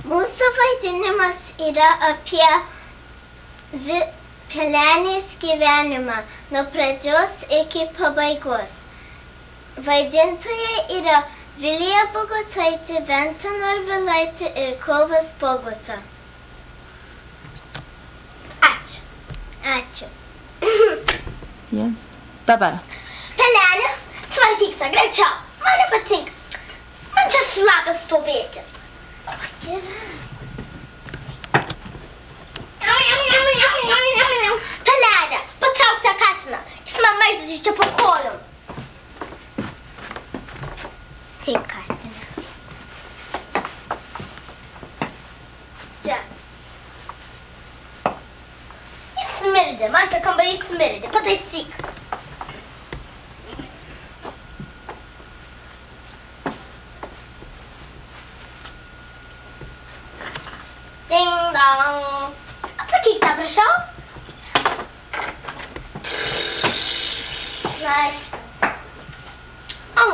Mūsų vaidinimas yra apie pelenės gyvenimą nuo pradžios iki pabaigos. Vaidintojai yra Vilija Bogotaitė, Venta Norvilaitė ir Kovas Bogota. Ačiū. Ačiū. Dabar. Pelenė, tvarkyk tą greičiau. Man nepatinka. Man čia šlapia stovėti. Gerai. Pelenė, patrauk tą katiną. Jis man maišosi čia po kojom. Taip, katina. Čia. Jis smirdė, man čia kambarys smirdė. Pataisyk. Ding dong. Atsakyk tą, prašau. Laiškas. O,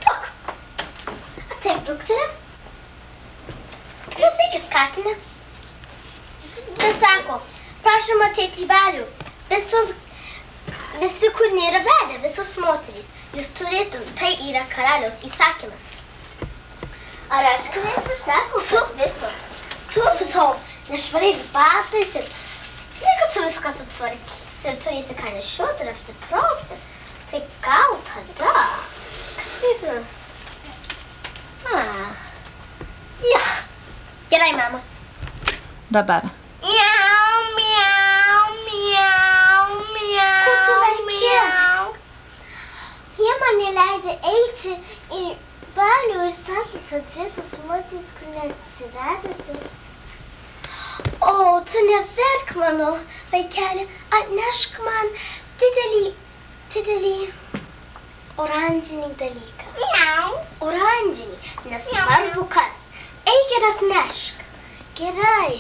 tok. Ateik, dukterė. Klausykis, katinė. Vis sako, prašom ateiti velių. Visi, kur nėra velė, visos moterys. Jūs turėtum, tai yra karaliaus įsakymas. Ar aš galėsiu sako, tu visos. Tu su tavo nešvariais batais ir jeigu tu viską sutvarkysi ir turėsi ką nešioti ir apsiprausi, tai gal tada. Kas tai? Ja. Gerai, mama. Dabar. Miau, miau, miau, miau. Ko tu verki? Jie mane leido eiti į balių ir sakė, kad visos moterys, kur neatsivedusios. O, tu neverk, mano vaikeli, atnešk man didelį oranžinį dalyką. Miau. Oranžinį, nesvarbu kas. Eik ir atnešk. Gerai.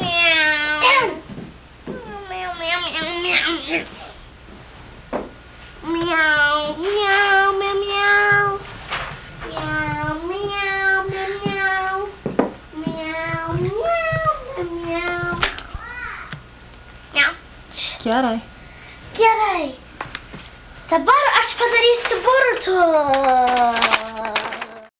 Miau. Ten. Miau, miau, miau, miau. Miau, miau, miau, miau. Miau, miau, miau, miau. Miau, miau, miau, miau. Miau. Gerai. Gerai. Dabar aš padarysiu burtų.